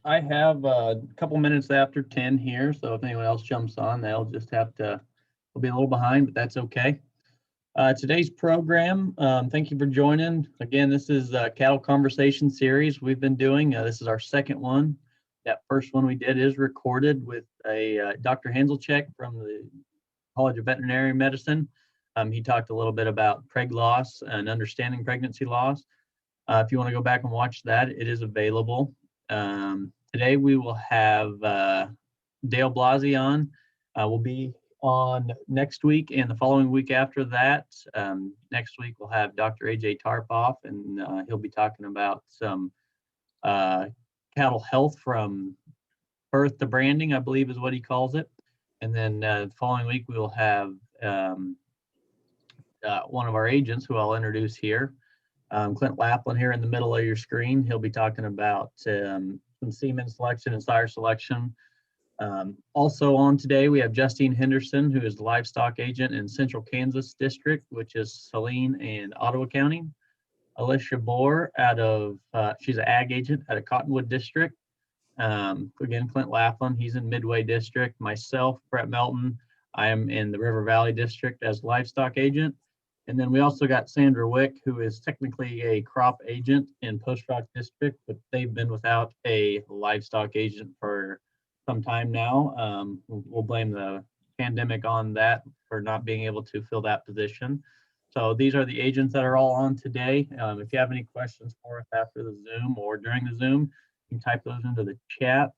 I have a couple minutes after 10 here, so if anyone else jumps on, they'll just have to, we'll be a little behind, but that's okay. Today's program, thank you for joining. Again, this is a Cattle Conversation series we've been doing. This is our second one. That first one we did is recorded with a Dr. Hanselcheck from the College of Veterinary Medicine. He talked a little bit about preg loss and understanding pregnancy loss. If you want to go back and watch that, it is available. Today we will have Dale Blasi on. We'll be on next week and the following week after that. Next week we'll have Dr. AJ Tarpoff, and he'll be talking about some cattle health from birth to branding, I believe is what he calls it. And then the following week we will have one of our agents who I'll introduce here. Clint Laplin here in the middle of your screen. He'll be talking about some semen selection and sire selection. Also on today, we have Justine Henderson, who is the livestock agent in Central Kansas District, which is Saline and Ottawa County. Alicia Bohr she's an ag agent out of Cottonwood District. Again, Clint Laughlin, he's in Midway District. Myself, Brett Melton, I am in the River Valley District as livestock agent. And then we also got Sandra Wick, who is technically a crop agent in Post Rock District, but they've been without a livestock agent for some time now. We'll blame the pandemic on that for not being able to fill that position. So these are the agents that are all on today. If you have any questions for us after the Zoom or during the Zoom, you can type those into the chat.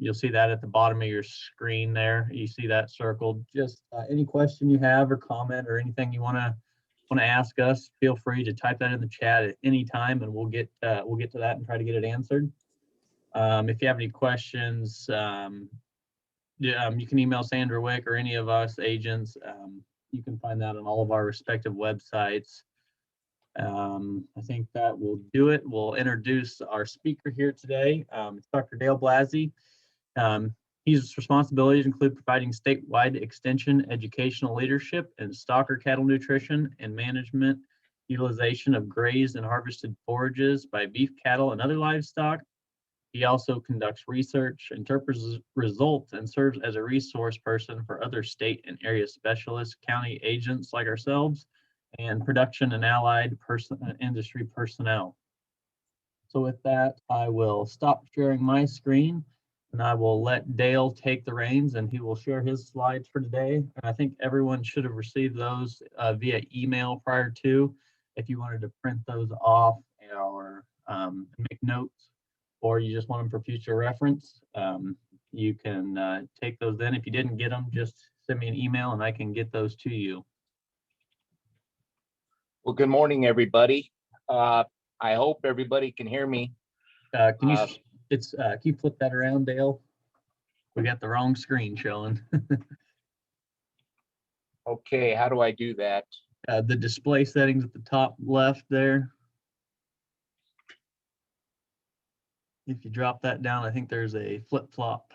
You'll see that at the bottom of your screen there. You see that circled. Just any question you have or comment or anything you want to ask us, feel free to type that in the chat at any time, and we'll get to that and try to get it answered. If you have any questions, you can email Sandra Wick or any of us agents. You can find that on all of our respective websites. I think that will do it. We'll introduce our speaker here today. It's Dr. Dale Blasi. His responsibilities include providing statewide extension, educational leadership, and stocker cattle nutrition and management, utilization of grazed and harvested forages by beef cattle and other livestock. He also conducts research, interprets results, and serves as a resource person for other state and area specialists, county agents like ourselves, and production and allied industry personnel. So with that, I will stop sharing my screen and I will let Dale take the reins, and he will share his slides for today. And I think everyone should have received those via email prior to. If you wanted to print those off or make notes, or you just want them for future reference, you can take those then. If you didn't get them, just send me an email and I can get those to you. Well, good morning, everybody. I hope everybody can hear me. Can you flip that around, Dale? We got the wrong screen showing. Okay, how do I do that? The display settings at the top left there. If you drop that down, I think there's a flip-flop.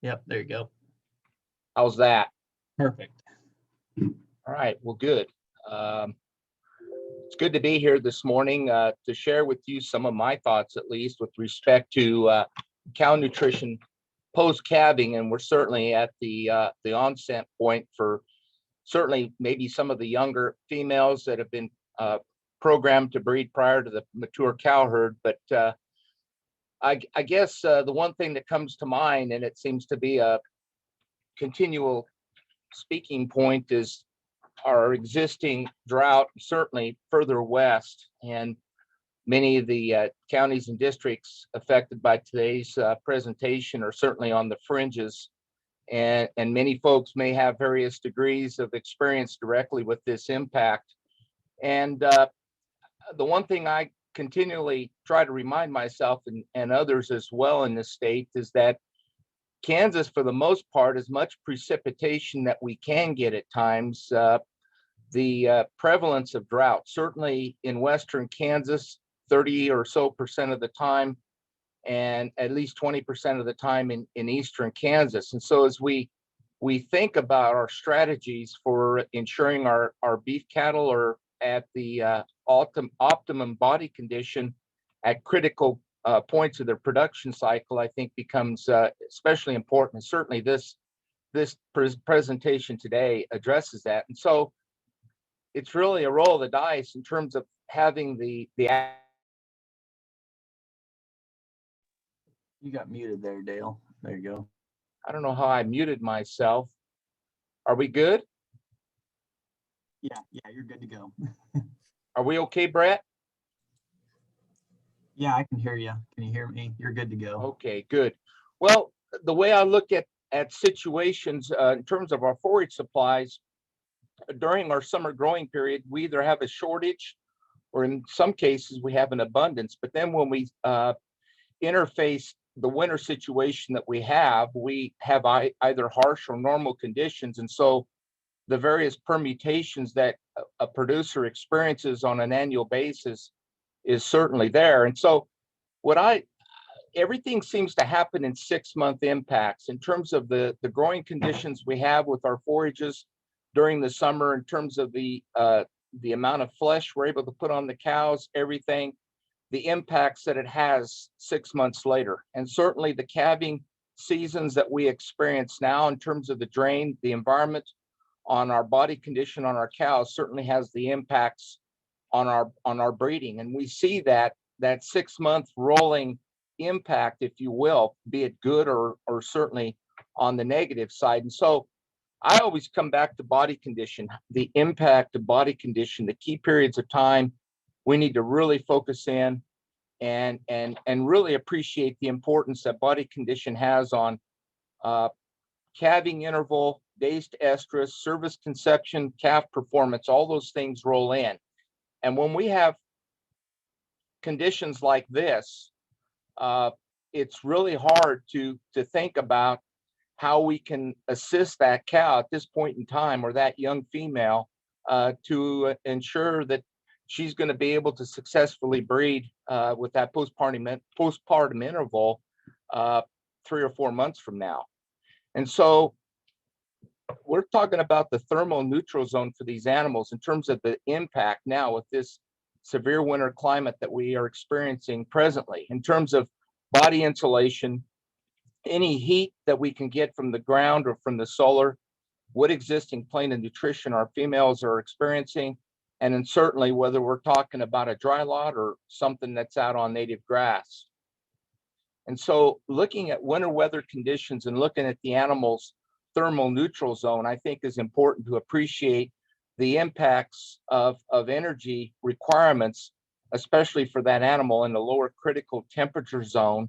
Yep, there you go. How's that? Perfect. All right, well, good. It's good to be here this morning to share with you some of my thoughts, at least with respect to cow nutrition post-calving, and we're certainly at the onset point for certainly maybe some of the younger females that have been programmed to breed prior to the mature cow herd. But I guess the one thing that comes to mind, and it seems to be a continual speaking point, is our existing drought, certainly further west, and many of the counties and districts affected by today's presentation are certainly on the fringes, and many folks may have various degrees of experience directly with this impact. And the one thing I continually try to remind myself and others as well in this state is that Kansas, for the most part, as much precipitation that we can get at times, the prevalence of drought, certainly in western Kansas, 30% or so of the time, and at least 20% of the time in eastern Kansas. And so as we think about our strategies for ensuring our beef cattle are at the optimum body condition at critical points of their production cycle, I think becomes especially important. And certainly this presentation today addresses that. And so it's really a roll of the dice in terms of having the You got muted there, Dale. There you go. I don't know how I muted myself. Are we good? Yeah, you're good to go. Are we okay, Brett? Yeah, I can hear you. Can you hear me? You're good to go. Okay, good. Well, the way I look at situations in terms of our forage supplies, during our summer growing period, we either have a shortage or in some cases we have an abundance. But then when we interface the winter situation that we have either harsh or normal conditions. And so the various permutations that a producer experiences on an annual basis is certainly there. And so everything seems to happen in 6-month impacts in terms of the growing conditions we have with our forages during the summer, in terms of the amount of flesh we're able to put on the cows, everything, the impacts that it has 6 months later. And certainly the calving seasons that we experience now in terms of the drain, the environment on our body condition on our cows certainly has the impacts on our breeding. And we see that 6-month rolling impact, if you will, be it good or certainly on the negative side. And so I always come back to body condition, the impact of body condition, the key periods of time we need to really focus in and really appreciate the importance that body condition has on calving interval, days to estrus, service conception, calf performance. All those things roll in. And when we have conditions like this, it's really hard to think about how we can assist that cow at this point in time, or that young female, to ensure that she's going to be able to successfully breed with that postpartum interval 3 or 4 months from now. And so we're talking about the thermal neutral zone for these animals in terms of the impact now with this severe winter climate that we are experiencing presently, in terms of body insulation, any heat that we can get from the ground or from the solar, what existing plane of nutrition our females are experiencing, and then certainly whether we're talking about a dry lot or something that's out on native grass. And so looking at winter weather conditions and looking at the animal's thermal neutral zone, I think is important to appreciate the impacts of energy requirements, especially for that animal in the lower critical temperature zone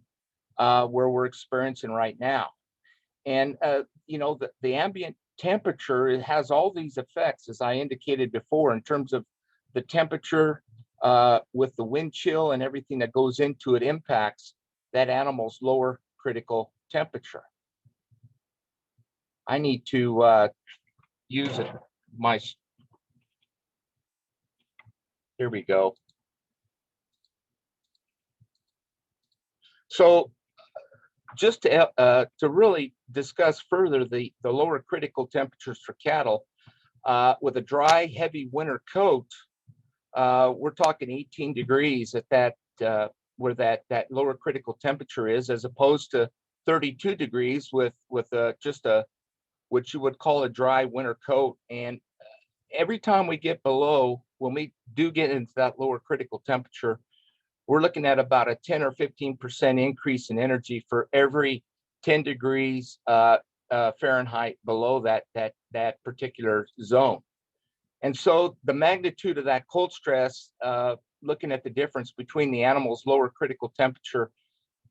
where we're experiencing right now. And, the ambient temperature, it has all these effects, as I indicated before, in terms of the temperature with the wind chill and everything that goes into it impacts that animal's lower critical temperature. I need to use it. Here we go. So just to really discuss further the lower critical temperatures for cattle, with a dry, heavy winter coat, we're talking 18 degrees at that where that lower critical temperature is, as opposed to 32 degrees with just what you would call a dry winter coat. And every time we get below, when we do get into that lower critical temperature, we're looking at about a 10 or 15% increase in energy for every 10 degrees Fahrenheit below that particular zone. And so the magnitude of that cold stress, looking at the difference between the animal's lower critical temperature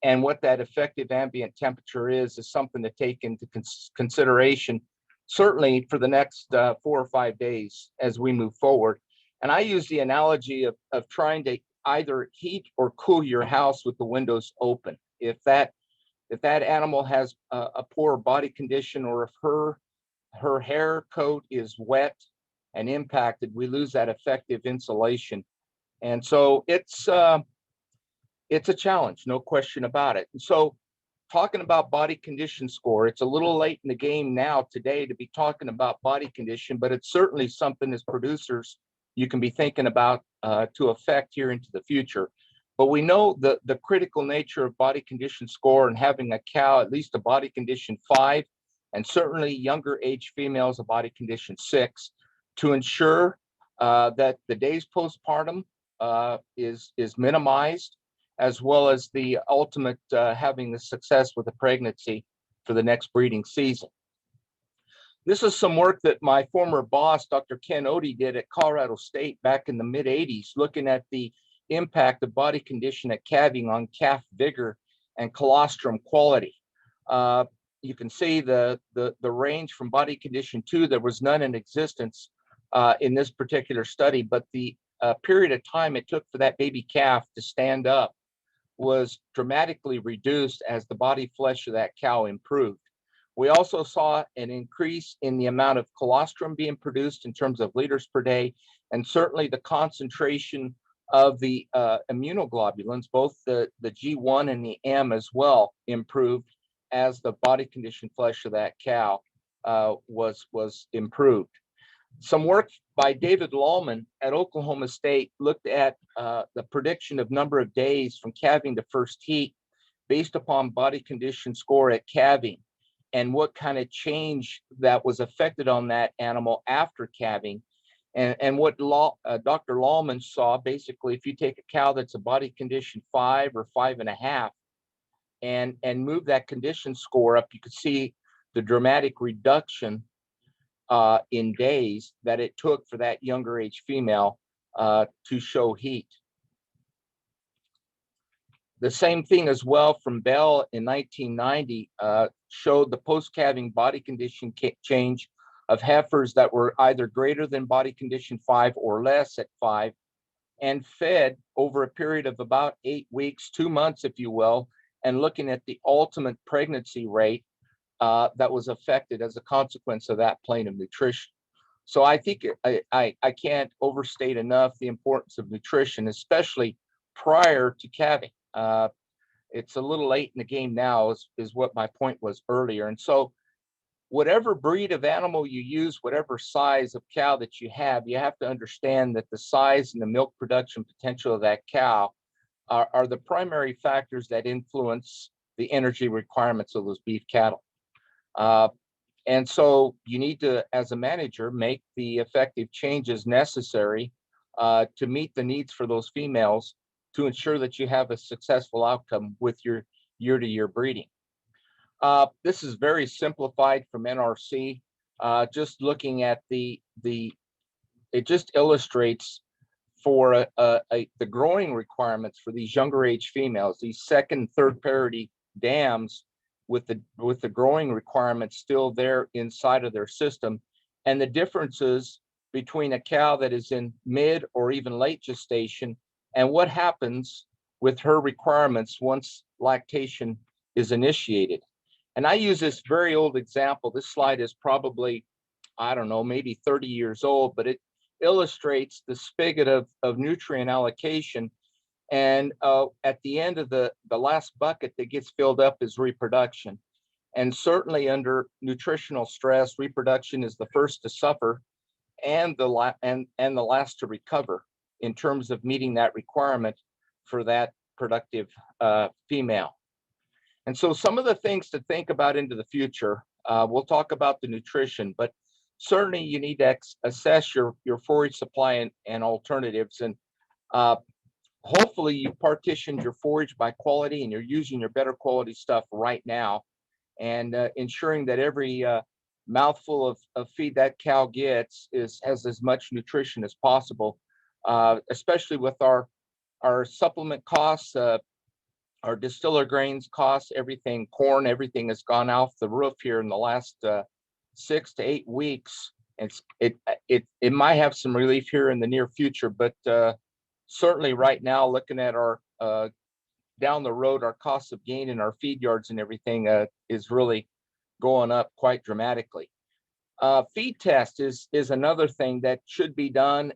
and what that effective ambient temperature is something to take into consideration, certainly for the next 4 or 5 days as we move forward. And I use the analogy of trying to either heat or cool your house with the windows open. If that animal has a poor body condition, or if her hair coat is wet and impacted, we lose that effective insulation. And so it's a challenge, no question about it. And so talking about body condition score, it's a little late in the game now today to be talking about body condition, but it's certainly something as producers you can be thinking about to affect here into the future. But we know the critical nature of body condition score and having a cow at least a body condition 5, and certainly younger age females a body condition 6, to ensure that the days postpartum is minimized, as well as the ultimate having the success with the pregnancy for the next breeding season. This is some work that my former boss, Dr. Ken Odie, did at Colorado State back in the mid-'80s, looking at the impact of body condition at calving on calf vigor and colostrum quality. You can see the range from body condition 2, there was none in existence in this particular study, but the period of time it took for that baby calf to stand up was dramatically reduced as the body flesh of that cow improved. We also saw an increase in the amount of colostrum being produced in terms of liters per day, and certainly the concentration of the immunoglobulins, both the G1 and the M as well, improved as the body condition flesh of that cow was improved. Some work by David Lallman at Oklahoma State looked at the prediction of number of days from calving to first heat based upon body condition score at calving, and what kind of change that was affected on that animal after calving. And what Dr. Lallman saw, basically, if you take a cow that's a body condition 5 or 5.5 and move that condition score up, you could see the dramatic reduction in days that it took for that younger age female to show heat. The same thing as well from Bell in 1990 showed the post-calving body condition change of heifers that were either greater than body condition 5 or less at 5, and fed over a period of about 8 weeks, 2 months, if you will, and looking at the ultimate pregnancy rate that was affected as a consequence of that plane of nutrition. So I think I can't overstate enough the importance of nutrition, especially prior to calving. It's a little late in the game now, is what my point was earlier. And so whatever breed of animal you use, whatever size of cow that you have to understand that the size and the milk production potential of that cow are the primary factors that influence the energy requirements of those beef cattle. And so you need to, as a manager, make the effective changes necessary to meet the needs for those females to ensure that you have a successful outcome with your year-to-year breeding. This is very simplified from NRC. Just looking at it just illustrates for the growing requirements for these younger age females, these second, third parity dams with the growing requirements still there inside of their system, and the differences between a cow that is in mid or even late gestation and what happens with her requirements once lactation is initiated. And I use this very old example. This slide is probably, I don't know, maybe 30 years old, but it illustrates the spigot of nutrient allocation. And at the end of the last bucket that gets filled up is reproduction. And certainly under nutritional stress, reproduction is the first to suffer and the last to recover in terms of meeting that requirement for that productive female. And so some of the things to think about into the future, we'll talk about the nutrition, but certainly you need to assess your forage supply and alternatives. And hopefully you partitioned your forage by quality and you're using your better quality stuff right now, and ensuring that every mouthful of feed that cow gets has as much nutrition as possible, especially with our supplement costs, our distiller grains costs, everything, corn, everything has gone off the roof here in the last 6 to 8 weeks. It might have some relief here in the near future, but certainly right now, looking at our down the road, our costs of gain in our feed yards and everything is really going up quite dramatically. Feed test is another thing that should be done.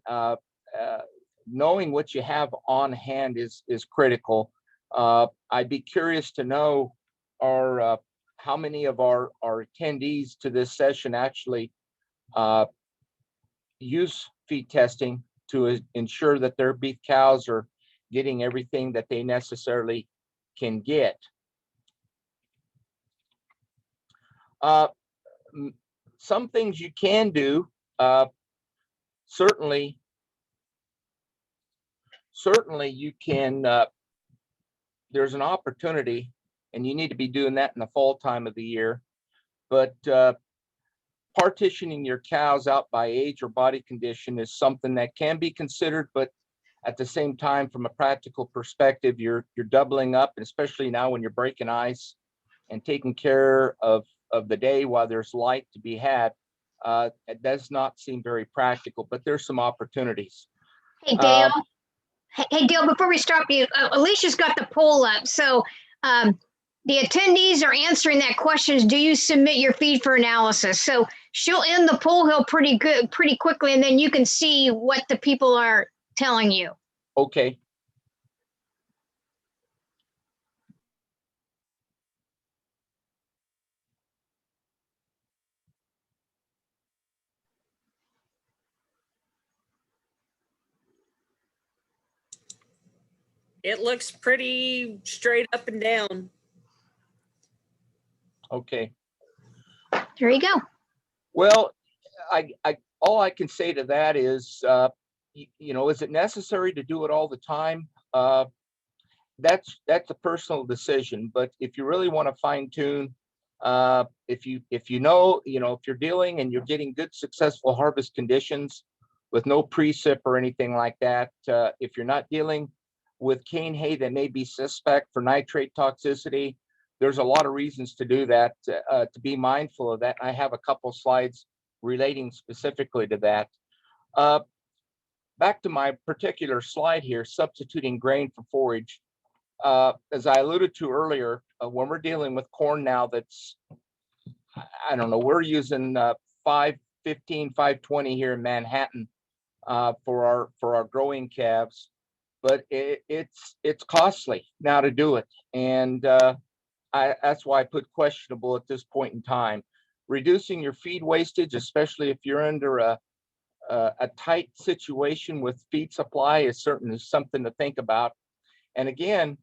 Knowing what you have on hand is critical. I'd be curious to know how many of our attendees to this session actually use feed testing to ensure that their beef cows are getting everything that they necessarily can get. Some things you can do, certainly you can, there's an opportunity, and you need to be doing that in the fall time of the year, but partitioning your cows out by age or body condition is something that can be considered, but at the same time, from a practical perspective, you're doubling up, and especially now when you're breaking ice and taking care of the day while there's light to be had. It does not seem very practical, but there's some opportunities. Hey, Dale. Hey, Dale, before we stop you, Alicia's got the poll up. So the attendees are answering that question. Do you submit your feed for analysis? So she'll end the poll hill pretty quickly, and then you can see what the people are telling you. Okay. It looks pretty straight up and down. Okay. There you go. Well, I all I can say to that is, you know, is it necessary to do it all the time? That's a personal decision. But if you really want to fine tune, if you know, if you're dealing and you're getting good, successful harvest conditions with no precip or anything like that, if you're not dealing with cane hay that may be suspect for nitrate toxicity, there's a lot of reasons to do that, to be mindful of that. I have a couple slides relating specifically to that. Back to my particular slide here, substituting grain for forage. As I alluded to earlier, when we're dealing with corn now that's, I don't know, we're using 515, 520 here in Manhattan for our growing calves, but it's costly now to do it. And that's why I put questionable at this point in time. Reducing your feed wastage, especially if you're under a tight situation with feed supply, is certainly something to think about. And again,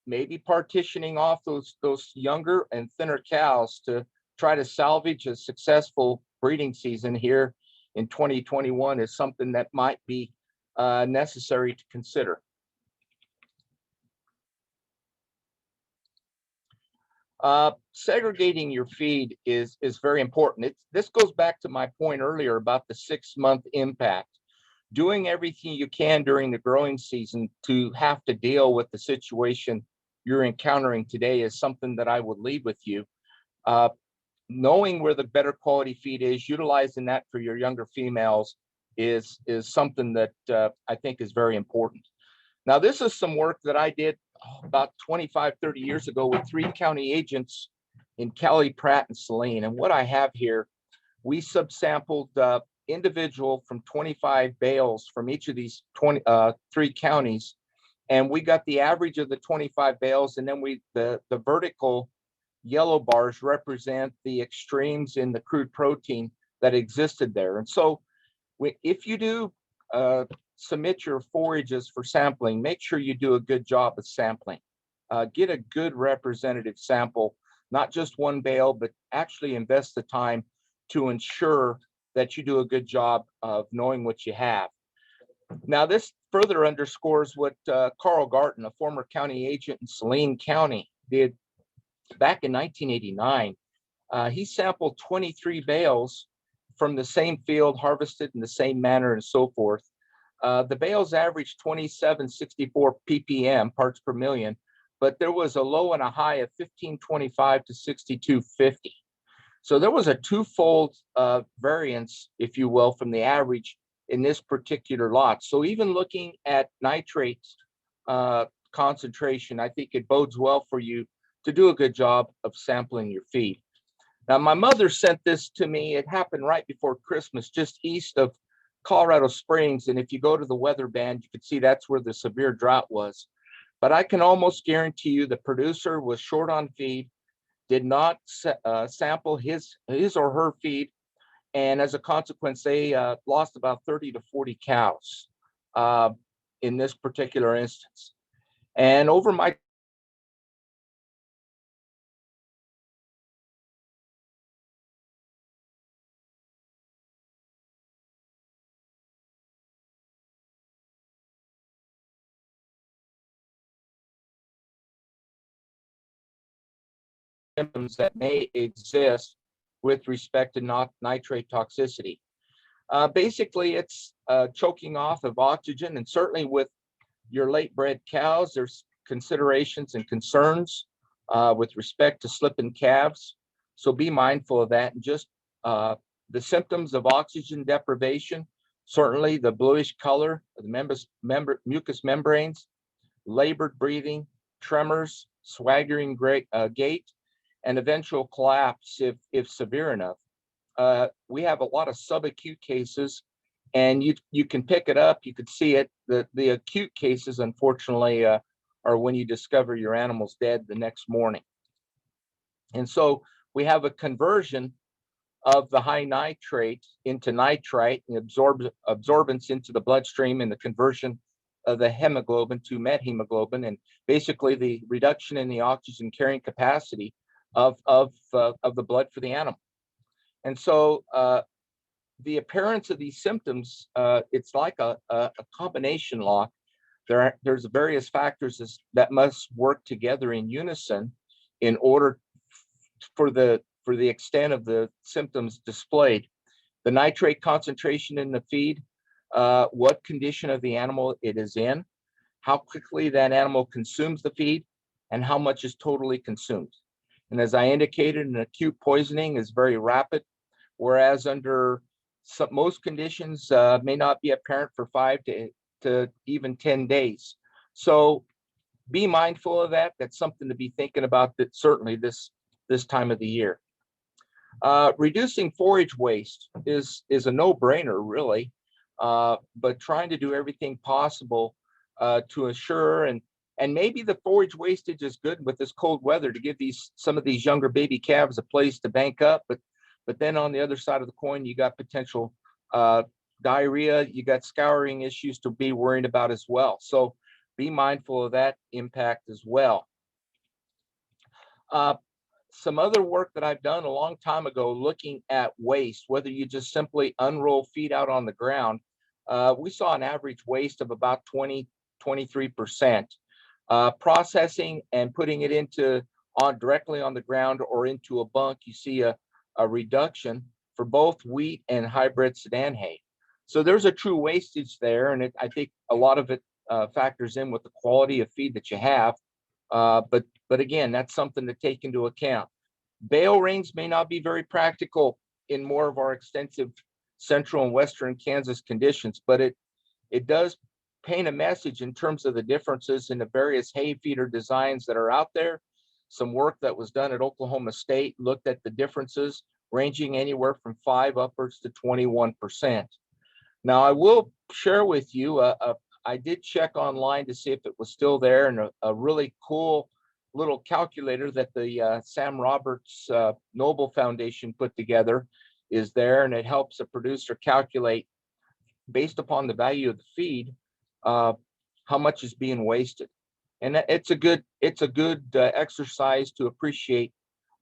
maybe partitioning off those younger and thinner cows to try to salvage a successful breeding season here in 2021 is something that might be necessary to consider. Segregating your feed is very important. This goes back to my point earlier about the 6-month impact. Doing everything you can during the growing season to have to deal with the situation you're encountering today is something that I would leave with you. Knowing where the better quality feed is, utilizing that for your younger females is something that I think is very important. Now, this is some work that I did about 25, 30 years ago with 3 county agents in Cali, Pratt, and Saline. And what I have here, we subsampled individual from 25 bales from each of these 3 counties. And we got the average of the 25 bales. And then the vertical yellow bars represent the extremes in the crude protein that existed there. And so if you do submit your forages for sampling, make sure you do a good job of sampling. Get a good representative sample, not just one bale, but actually invest the time to ensure that you do a good job of knowing what you have. Now, this further underscores what Carl Garten, a former county agent in Saline County, did back in 1989. He sampled 23 bales from the same field, harvested in the same manner and so forth. The bales averaged 2764 ppm, parts per million, but there was a low and a high of 1525 to 6250. So there was a twofold variance, if you will, from the average in this particular lot. So even looking at nitrate concentration, I think it bodes well for you to do a good job of sampling your feed. Now, my mother sent this to me. It happened right before Christmas, just east of Colorado Springs. And if you go to the weather band, you can see that's where the severe drought was. But I can almost guarantee you the producer was short on feed, did not sample his or her feed. And as a consequence, they lost about 30 to 40 cows. in this particular instance. And over my symptoms that may exist with respect to nitrate toxicity. Basically, it's choking off of oxygen, and certainly with your late bred cows, there's considerations and concerns with respect to slipping calves. So be mindful of that. And just the symptoms of oxygen deprivation, certainly the bluish color of the mucous membranes, labored breathing, tremors, swaggering gait, and eventual collapse if severe enough. We have a lot of subacute cases, and you can pick it up, you could see it. The acute cases, unfortunately, are when you discover your animal's dead the next morning. And so we have a conversion of the high nitrate into nitrite, and absorbance into the bloodstream, and the conversion of the hemoglobin to methemoglobin, and basically the reduction in the oxygen carrying capacity of the blood for the animal. And so the appearance of these symptoms, it's like a combination lock. There's various factors that must work together in unison in order for the extent of the symptoms displayed. The nitrate concentration in the feed, what condition of the animal it is in, how quickly that animal consumes the feed, and how much is totally consumed. And as I indicated, an acute poisoning is very rapid, whereas under most conditions may not be apparent for 5 to even 10 days. So be mindful of that. That's something to be thinking about, that certainly this time of the year. Reducing forage waste is a no-brainer, really, but trying to do everything possible to assure, and maybe the forage wastage is good with this cold weather to give some of these younger baby calves a place to bank up, but then on the other side of the coin, you got potential diarrhea, you got scouring issues to be worried about as well. So be mindful of that impact as well. Some other work that I've done a long time ago, looking at waste, whether you just simply unroll feed out on the ground, we saw an average waste of about 23%. Processing and putting it directly on the ground or into a bunk, you see a reduction for both wheat and hybrid sedan hay. So there's a true wastage there, and I think a lot of it factors in with the quality of feed that you have. But again, that's something to take into account. Bale rings may not be very practical in more of our extensive central and western Kansas conditions, but it does paint a message in terms of the differences in the various hay feeder designs that are out there. Some work that was done at Oklahoma State looked at the differences ranging anywhere from 5 upwards to 21%. Now, I will share with you, I did check online to see if it was still there, and a really cool little calculator that the Sam Roberts Noble Foundation put together is there, and it helps a producer calculate, based upon the value of the feed, how much is being wasted. And it's a good exercise to appreciate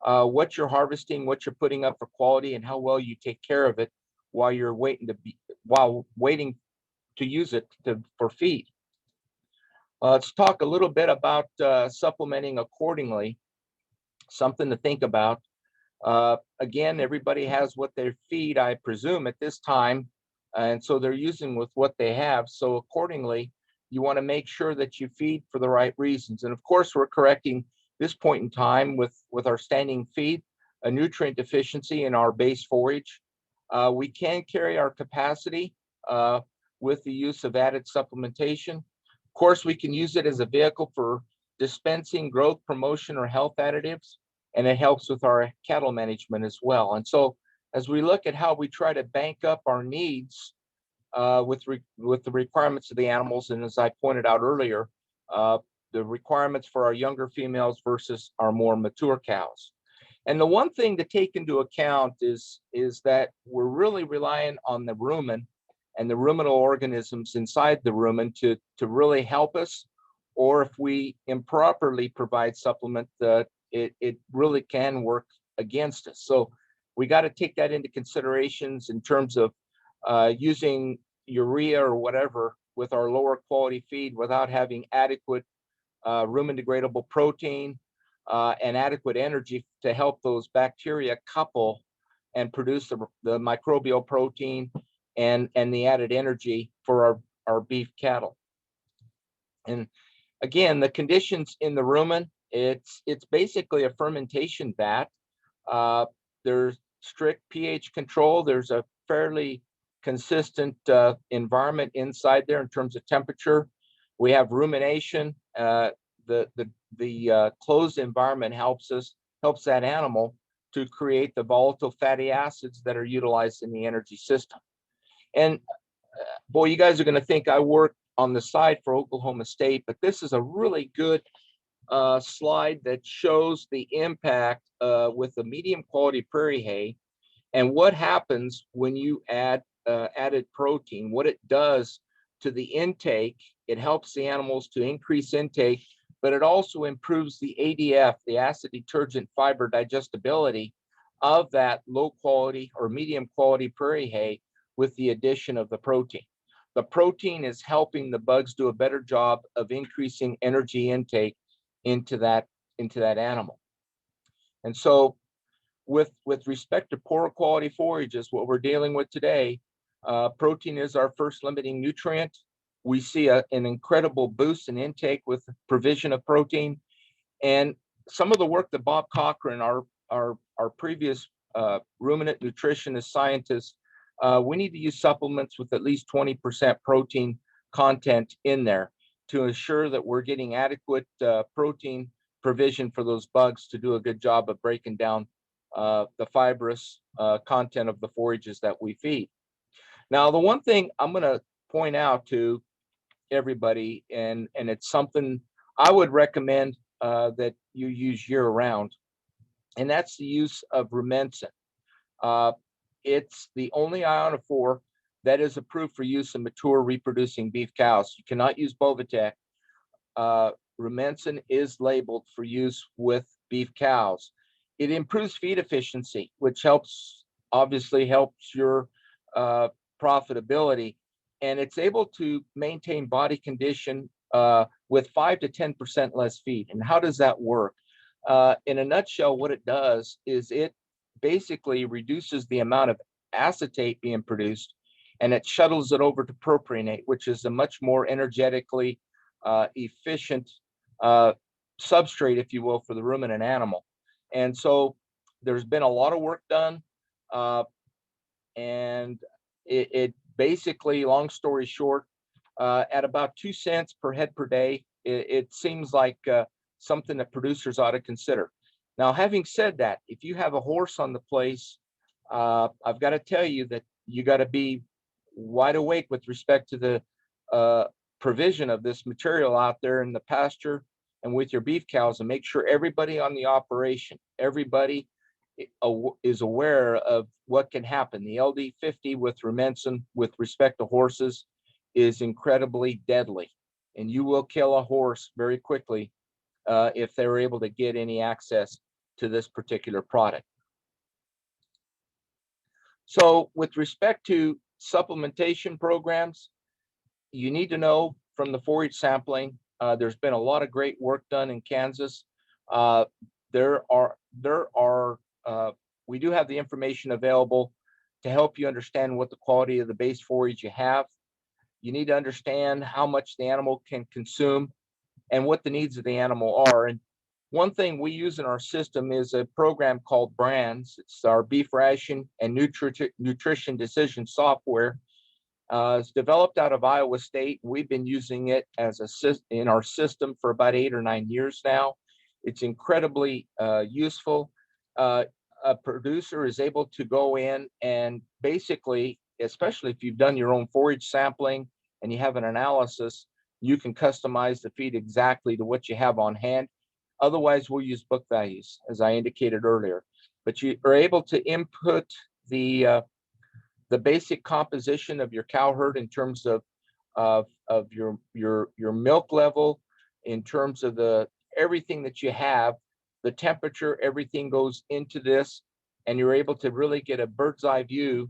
what you're harvesting, what you're putting up for quality, and how well you take care of it while you're waiting to use it for feed. Let's talk a little bit about supplementing accordingly. Something to think about. Again, everybody has what they feed, I presume, at this time, and so they're using with what they have. So accordingly, you want to make sure that you feed for the right reasons. And of course, we're correcting this point in time with our standing feed, a nutrient deficiency in our base forage. We can carry our capacity with the use of added supplementation. Of course, we can use it as a vehicle for dispensing growth promotion or health additives, and it helps with our cattle management as well. And so as we look at how we try to bank up our needs with the requirements of the animals, and as I pointed out earlier, the requirements for our younger females versus our more mature cows. And the one thing to take into account is that we're really relying on the rumen and the ruminal organisms inside the rumen to really help us, or if we improperly provide supplement, it really can work against us. So we got to take that into considerations in terms of using urea or whatever with our lower quality feed without having adequate rumen degradable protein and adequate energy to help those bacteria couple and produce the microbial protein and the added energy for our beef cattle. And again, the conditions in the rumen, it's basically a fermentation vat. There's strict pH control. There's a fairly consistent environment inside there in terms of temperature. We have rumination. The closed environment helps that animal to create the volatile fatty acids that are utilized in the energy system. And boy, you guys are going to think I work on the side for Oklahoma State, but this is a really good slide that shows the impact with the medium quality prairie hay and what happens when you add added protein, what it does to the intake. It helps the animals to increase intake, but it also improves the ADF, the acid detergent fiber digestibility of that low quality or medium quality prairie hay with the addition of the protein. The protein is helping the bugs do a better job of increasing energy intake into that animal. And so with respect to poor quality forages, what we're dealing with today, protein is our first limiting nutrient. We see an incredible boost in intake with provision of protein. And some of the work that Bob Cochran, our previous ruminant nutritionist scientist, we need to use supplements with at least 20% protein content in there to ensure that we're getting adequate protein provision for those bugs to do a good job of breaking down the fibrous content of the forages that we feed. Now, the one thing I'm going to point out to everybody, and it's something I would recommend that you use year-round, and that's the use of Rumensin. It's the only ionophore that is approved for use in mature reproducing beef cows. You cannot use Bovatec. Rumensin is labeled for use with beef cows. It improves feed efficiency, which obviously helps your profitability, and it's able to maintain body condition with 5 to 10% less feed. And how does that work? In a nutshell, what it does is it basically reduces the amount of acetate being produced, and it shuttles it over to propionate, which is a much more energetically efficient substrate, if you will, for the ruminant animal. And so there's been a lot of work done, and it basically, long story short, at about 2 cents per head per day, it seems like something that producers ought to consider. Now, having said that, if you have a horse on the place, I've got to tell you that you got to be wide awake with respect to the provision of this material out there in the pasture and with your beef cows, and make sure everybody on the operation, everybody is aware of what can happen. The LD50 with Rumensin with respect to horses is incredibly deadly, and you will kill a horse very quickly if they're able to get any access to this particular product. So with respect to supplementation programs, you need to know from the forage sampling, there's been a lot of great work done in Kansas. We do have the information available to help you understand what the quality of the base forage you have. You need to understand how much the animal can consume and what the needs of the animal are. And one thing we use in our system is a program called Brands. It's our beef ration and nutrition decision software. It's developed out of Iowa State. We've been using it in our system for about 8 or 9 years now. It's incredibly useful. A producer is able to go in and basically, especially if you've done your own forage sampling and you have an analysis, you can customize the feed exactly to what you have on hand. Otherwise, we'll use book values, as I indicated earlier. But you are able to input the the basic composition of your cow herd in terms of your milk level, in terms of the everything that you have, the temperature, everything goes into this, and you're able to really get a bird's eye view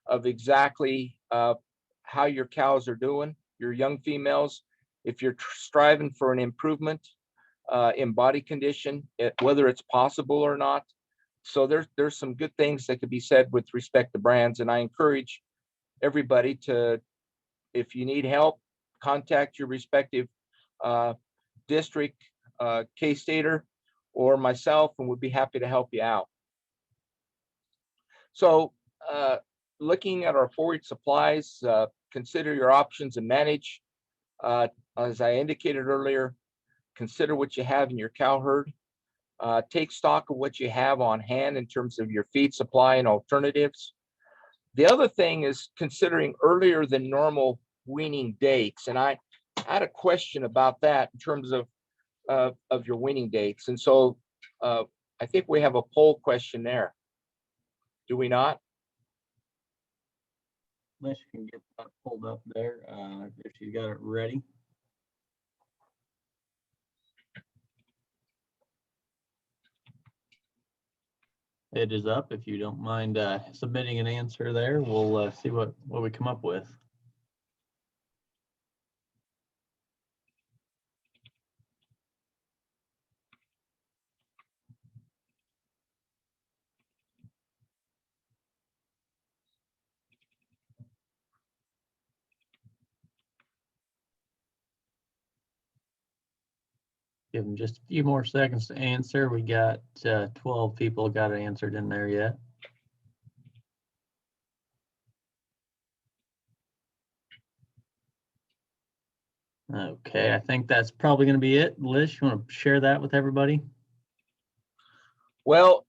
of exactly how your cows are doing, your young females, if you're striving for an improvement in body condition, whether it's possible or not. So there's some good things that could be said with respect to brands, and I encourage everybody to, if you need help, contact your respective district K-Stater or myself, and we'd be happy to help you out. So looking at our forage supplies, consider your options and manage. As I indicated earlier, consider what you have in your cow herd. Take stock of what you have on hand in terms of your feed supply and alternatives. The other thing is considering earlier than normal weaning dates. And I had a question about that in terms of your weaning dates. And so I think we have a poll question there. Do we not? Unless you can get that pulled up there, if you got it ready. It is up. If you don't mind submitting an answer there, we'll see what we come up with. Give them just a few more seconds to answer. We got 12 people got it answered in there yet. Okay, I think that's probably going to be it. Liz, you want to share that with everybody? Well,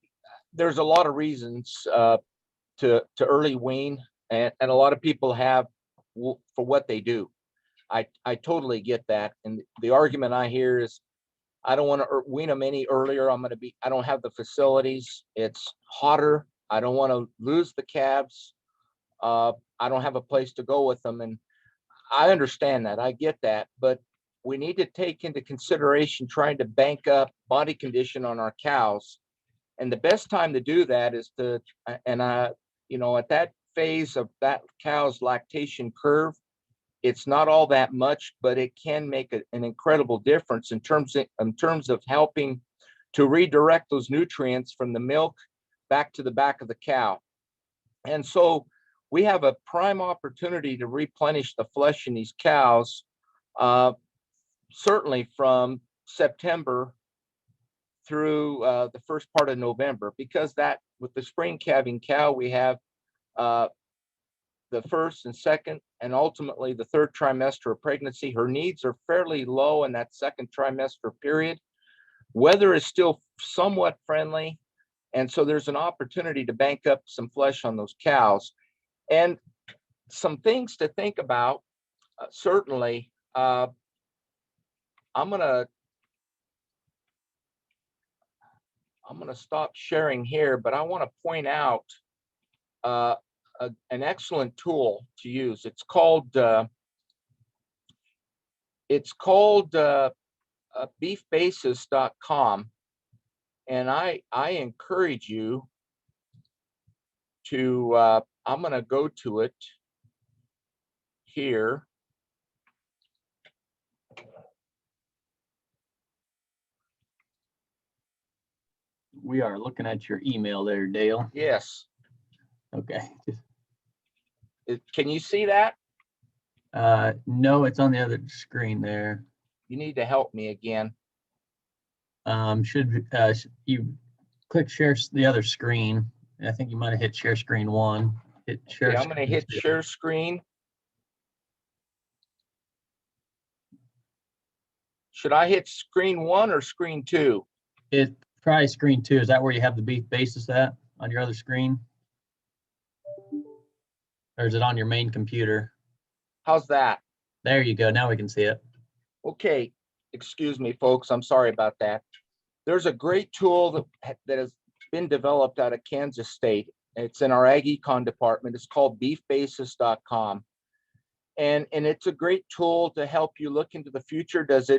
there's a lot of reasons to early wean, and a lot of people have for what they do. I totally get that. And the argument I hear is, I don't want to wean them any earlier. I don't have the facilities. It's hotter. I don't want to lose the calves. I don't have a place to go with them. And I understand that. I get that. But we need to take into consideration trying to bank up body condition on our cows. And the best time to do that is at that phase of that cow's lactation curve, it's not all that much, but it can make an incredible difference in terms of helping to redirect those nutrients from the milk back to the back of the cow. And so we have a prime opportunity to replenish the flesh in these cows, certainly from September through the first part of November, because that with the spring calving cow, we have the first and second and ultimately the third trimester of pregnancy. Her needs are fairly low in that second trimester period. Weather is still somewhat friendly, and so there's an opportunity to bank up some flesh on those cows. And some things to think about, certainly. I'm gonna stop sharing here, but I want to point out an excellent tool to use. It's called beefbasis.com, and I encourage you to. I'm going to go to it here. We are looking at your email there, Dale. Yes. Okay. Can you see that? No, it's on the other screen there. You need to help me again. Should you click share the other screen? I think you might have hit share screen 1. Hit share. Okay, I'm going to hit share screen. Should I hit screen 1 or screen 2? It's probably screen 2. Is that where you have the beef basis at on your other screen? Or is it on your main computer? How's that? There you go. Now we can see it. Okay. Excuse me, folks. I'm sorry about that. There's a great tool that has been developed out of Kansas State. It's in our ag econ department. It's called beefbasis.com. And it's a great tool to help you look into the future. Is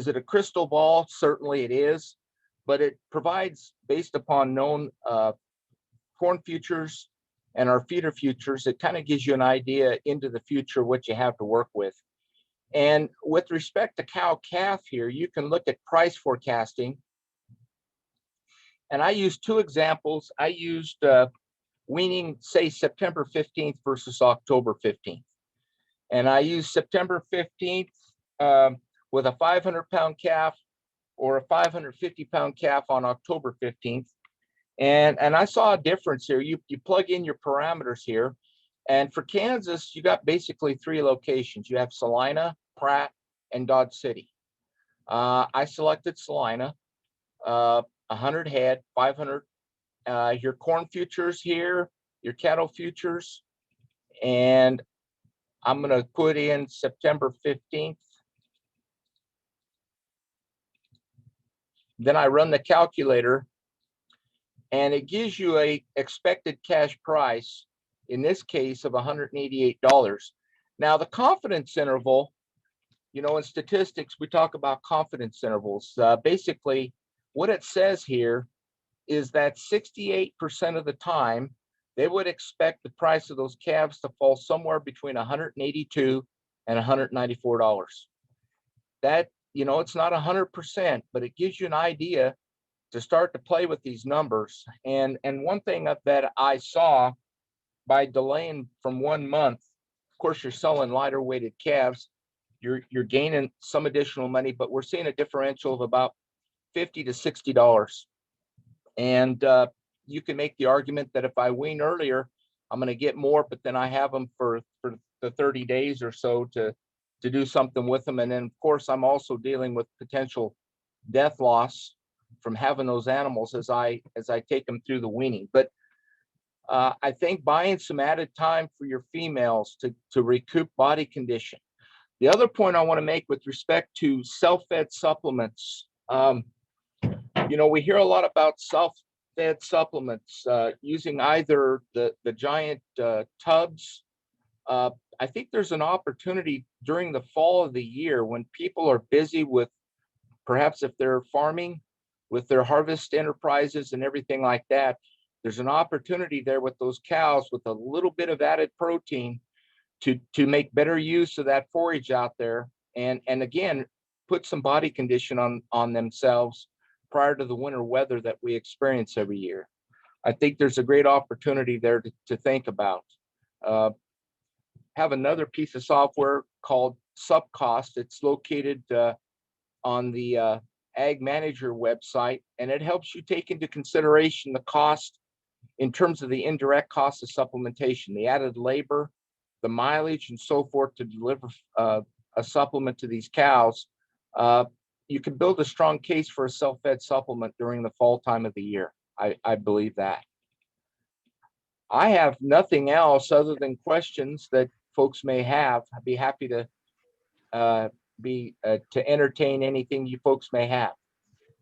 it a crystal ball? Certainly it is, but it provides, based upon known corn futures and our feeder futures, it kind of gives you an idea into the future what you have to work with. And with respect to cow calf here, you can look at price forecasting. And I used two examples. I used weaning, say, September 15th versus October 15th. And I used September 15th with a 500-pound calf or a 550-pound calf on October 15th. And I saw a difference here. You plug in your parameters here. And for Kansas, you got basically three locations. You have Salina, Pratt, and Dodge City. I selected Salina, 100 head, 500. Your corn futures here, your cattle futures, and I'm going to put in September 15th. Then I run the calculator, and it gives you a expected cash price, in this case of $188. Now the confidence interval, you know, in statistics, we talk about confidence intervals. Basically, what it says here is that 68% of the time, they would expect the price of those calves to fall somewhere between $182 and $194. That, you know, it's not 100%, but it gives you an idea to start to play with these numbers. And one thing that I saw by delaying from 1 month, of course, you're selling lighter weighted calves, you're gaining some additional money, but we're seeing a differential of about $50 to $60. And you can make the argument that if I wean earlier, I'm going to get more, but then I have them for the 30 days or so to do something with them. And then, of course, I'm also dealing with potential death loss from having those animals as I take them through the weaning. But I think buying some added time for your females to recoup body condition. The other point I want to make with respect to self-fed supplements, you know, we hear a lot about self-fed supplements using either the giant tubs. I think there's an opportunity during the fall of the year when people are busy with, perhaps if they're farming, with their harvest enterprises and everything like that, there's an opportunity there with those cows with a little bit of added protein to make better use of that forage out there, and again, put some body condition on themselves prior to the winter weather that we experience every year. I think there's a great opportunity there to think about. Have another piece of software called Subcost. It's located on the Ag Manager website, and it helps you take into consideration the cost in terms of the indirect cost of supplementation, the added labor, the mileage, and so forth to deliver a supplement to these cows. You can build a strong case for a self-fed supplement during the fall time of the year. I believe that. I have nothing else other than questions that folks may have. I'd be happy to entertain anything you folks may have.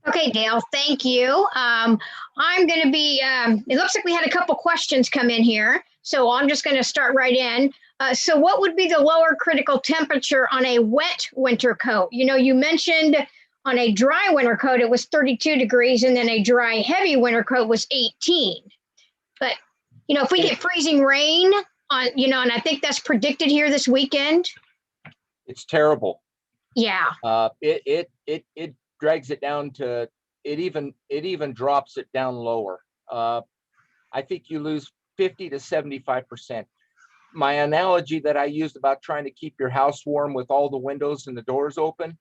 Okay, Dale, thank you. I'm going to be, it looks like we had a couple questions come in here, so I'm just going to start right in. So what would be the lower critical temperature on a wet winter coat? You know, you mentioned on a dry winter coat, it was 32 degrees, and then a dry, heavy winter coat was 18. But, you know, if we get freezing rain on, you know, and I think that's predicted here this weekend. It's terrible. Yeah. It drags it down to, it even drops it down lower. I think you lose 50 to 75%. My analogy that I used about trying to keep your house warm with all the windows and the doors open,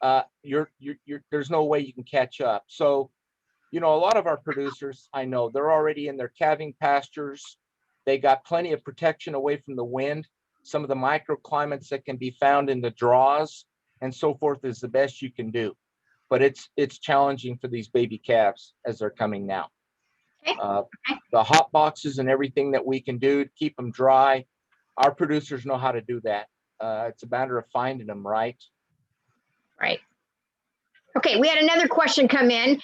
there's no way you can catch up. So, you know, a lot of our producers, I know they're already in their calving pastures. They got plenty of protection away from the wind. Some of the microclimates that can be found in the draws and so forth is the best you can do. But it's challenging for these baby calves as they're coming now. The hot boxes and everything that we can do to keep them dry, our producers know how to do that. It's a matter of finding them, right? Right. Okay, we had another question come in.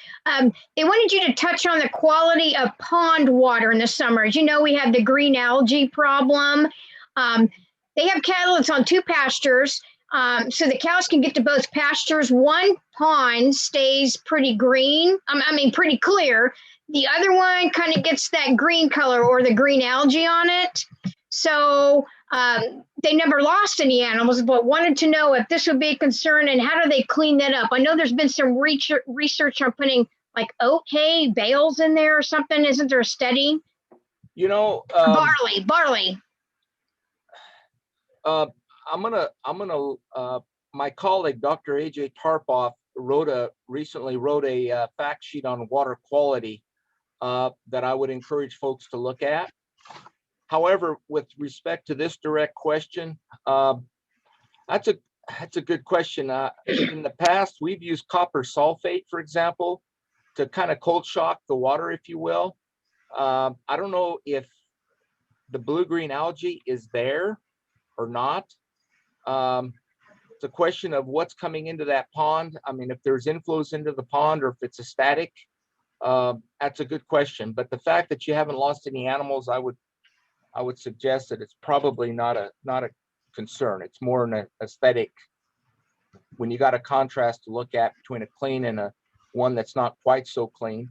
They wanted you to touch on the quality of pond water in the summer. As you know, we have the green algae problem. They have cattle that's on 2 pastures, so the cows can get to both pastures. One pond stays pretty green, pretty clear. The other one kind of gets that green color or the green algae on it. So they never lost any animals, but wanted to know if this would be a concern and how do they clean that up? I know there's been some research on putting like oat hay bales in there or something. Isn't there a study? You know, Barley. My colleague, Dr. AJ Tarpoff, recently wrote a fact sheet on water quality that I would encourage folks to look at. However, with respect to this direct question, that's a good question. In the past, we've used copper sulfate, for example, to kind of cold shock the water, if you will. I don't know if the blue-green algae is there or not. It's a question of what's coming into that pond. I mean, if there's inflows into the pond or if it's a static, that's a good question. But the fact that you haven't lost any animals, I would suggest that it's probably not a concern. It's more an aesthetic. When you got a contrast to look at between a clean and one that's not quite so clean,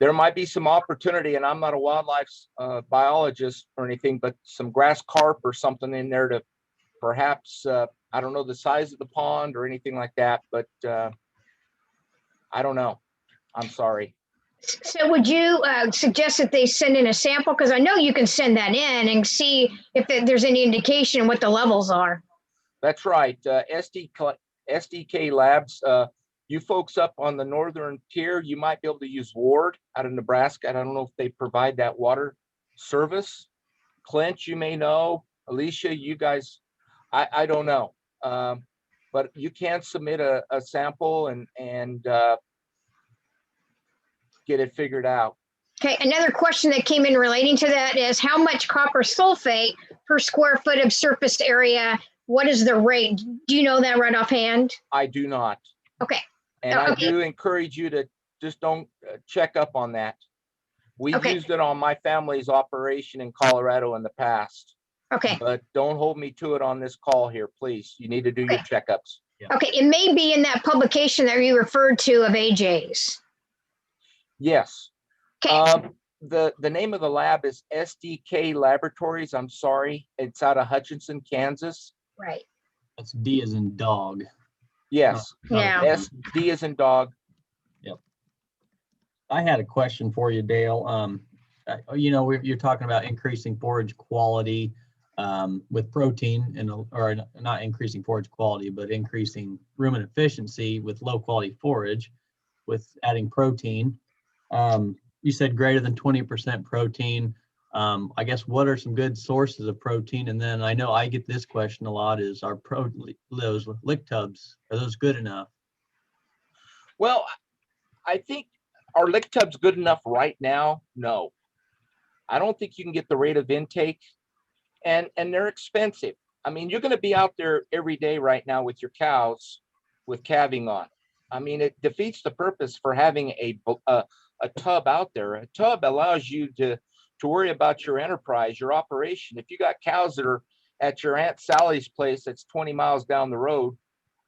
there might be some opportunity, and I'm not a wildlife biologist or anything, but some grass carp or something in there to perhaps, I don't know the size of the pond or anything like that, but I don't know. I'm sorry. So would you suggest that they send in a sample? Because I know you can send that in and see if there's any indication what the levels are. That's right. SDK Labs, you folks up on the northern tier, you might be able to use Ward out of Nebraska. I don't know if they provide that water service. Clint, you may know. Alicia, you guys, I don't know. But you can submit a sample and get it figured out. Okay, another question that came in relating to that is how much copper sulfate per square foot of surface area? What is the rate? Do you know that right offhand? I do not. Okay. And I do encourage you to just don't check up on that. We've used it on my family's operation in Colorado in the past. Okay. But don't hold me to it on this call here, please. You need to do your checkups. Yeah. Okay, it may be in that publication that you referred to of AJ's. Yes. Okay. The name of the lab is SDK Laboratories. I'm sorry. It's out of Hutchinson, Kansas. Right. That's D as in dog. Yes. Yeah. SD as in dog. Yep. I had a question for you, Dale. You're talking about increasing forage quality with protein or not increasing forage quality, but increasing ruminant efficiency with low quality forage with adding protein. You said greater than 20% protein. I guess what are some good sources of protein? And then I know I get this question a lot: is those lick tubs, are those good enough? Well, I think are lick tubs good enough right now? No, I don't think you can get the rate of intake, and they're expensive. I mean, you're going to be out there every day right now with your cows with calving on. I mean, it defeats the purpose for having a tub out there. A tub allows you to worry about your enterprise, your operation. If you got cows that are at your Aunt Sally's place that's 20 miles down the road,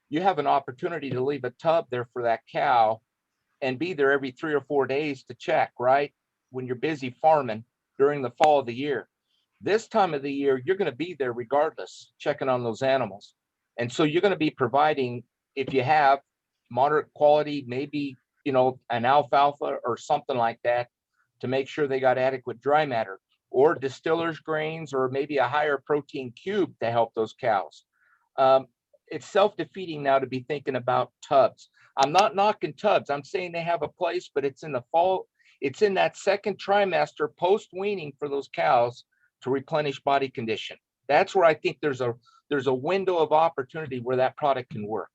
you have an opportunity to leave a tub there for that cow and be there every 3 or 4 days to check, right? When you're busy farming during the fall of the year. This time of the year, you're going to be there regardless, checking on those animals. And so you're going to be providing, if you have moderate quality, maybe, an alfalfa or something like that, to make sure they got adequate dry matter, or distiller's grains, or maybe a higher protein cube to help those cows. It's self-defeating now to be thinking about tubs. I'm not knocking tubs. I'm saying they have a place, but it's in the fall. It's in that second trimester post-weaning for those cows to replenish body condition. That's where I think there's a window of opportunity where that product can work.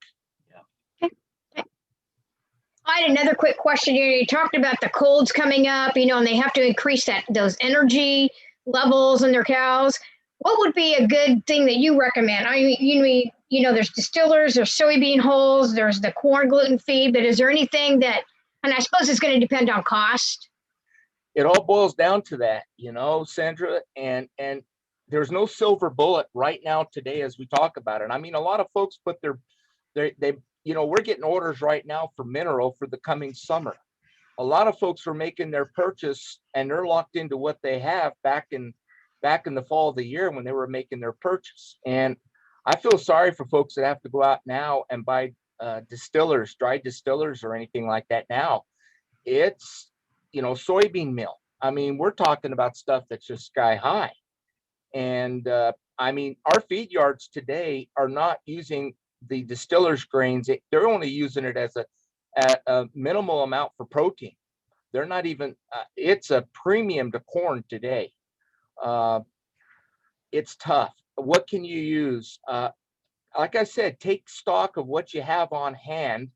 I had another quick question. You talked about the colds coming up, and they have to increase those energy levels in their cows. What would be a good thing that you recommend? I mean, there's distillers, there's soybean hulls, there's the corn gluten feed, but is there anything that, and I suppose it's going to depend on cost. It all boils down to that, Sandra, and there's no silver bullet right now today as we talk about it. I mean, a lot of folks put they we're getting orders right now for mineral for the coming summer. A lot of folks are making their purchase and they're locked into what they have back in the fall of the year when they were making their purchase. And I feel sorry for folks that have to go out now and buy dry distillers or anything like that now. It's, soybean meal. I mean, we're talking about stuff that's just sky high. And I mean, our feed yards today are not using the distillers grains. They're only using it as a minimal amount for protein. They're not even, it's a premium to corn today. It's tough. What can you use? Like I said, take stock of what you have on hand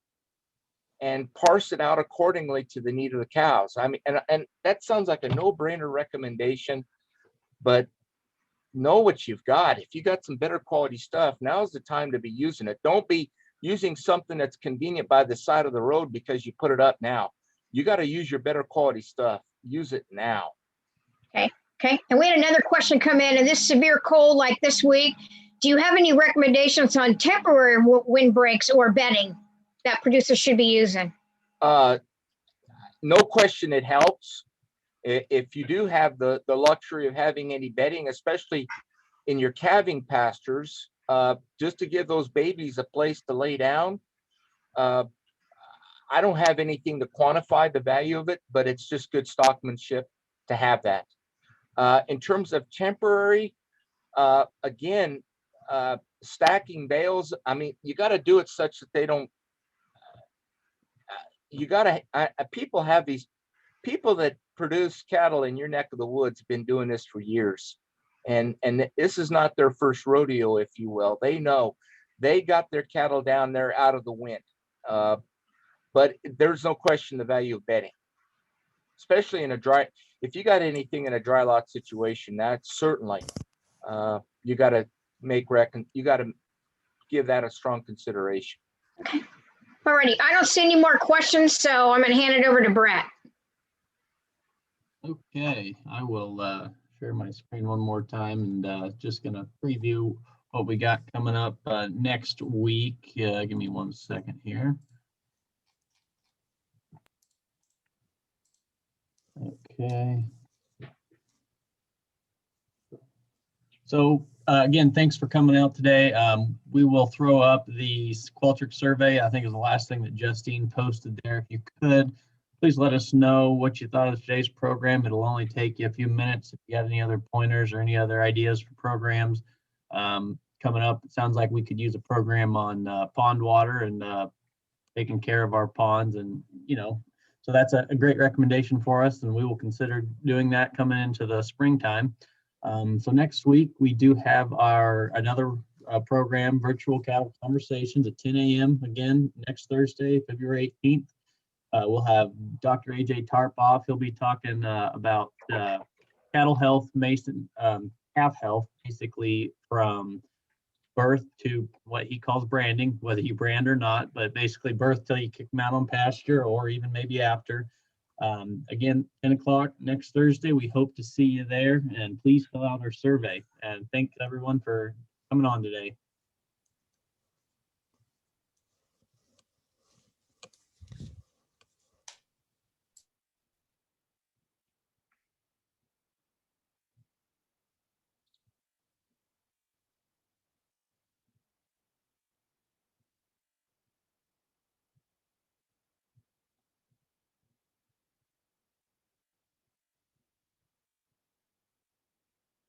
and parse it out accordingly to the need of the cows. I mean, and that sounds like a no-brainer recommendation, but know what you've got. If you got some better quality stuff, now's the time to be using it. Don't be using something that's convenient by the side of the road because you put it up now. You got to use your better quality stuff. Use it now. Okay. And we had another question come in this severe cold like this week. Do you have any recommendations on temporary windbreaks or bedding that producers should be using? No question it helps. If you do have the luxury of having any bedding, especially in your calving pastures, just to give those babies a place to lay down. I don't have anything to quantify the value of it, but it's just good stockmanship to have that. In terms of temporary, again, stacking bales, I mean, you got to do it such that they don't, people have these, people that produce cattle in your neck of the woods been doing this for years. And this is not their first rodeo, if you will. They know they got their cattle down there out of the wind. But there's no question the value of bedding, especially in a dry, if you got anything in a dry lot situation, that's certainly, you got to you got to give that a strong consideration. Okay. Alrighty. I don't see any more questions, so I'm going to hand it over to Brett. Okay, I will share my screen one more time and just going to preview what we got coming up next week. Give me 1 second here. Okay. So again, thanks for coming out today. We will throw up the Qualtrics survey. I think is the last thing that Justine posted there. If you could, please let us know what you thought of today's program. It'll only take you a few minutes. If you got any other pointers or any other ideas for programs coming up, it sounds like we could use a program on pond water and taking care of our ponds, and so that's a great recommendation for us, and we will consider doing that coming into the springtime. So next week we do have another program, Virtual Cattle Conversations at 10 a.m. again next Thursday, February 18th. We'll have Dr. AJ Tarpoff. He'll be talking about cattle health, calf health, basically from birth to what he calls branding, whether you brand or not, but basically birth till you kick them out on pasture or even maybe after. Again, 10 o'clock next Thursday. We hope to see you there, and please fill out our survey. And thanks everyone for coming on today.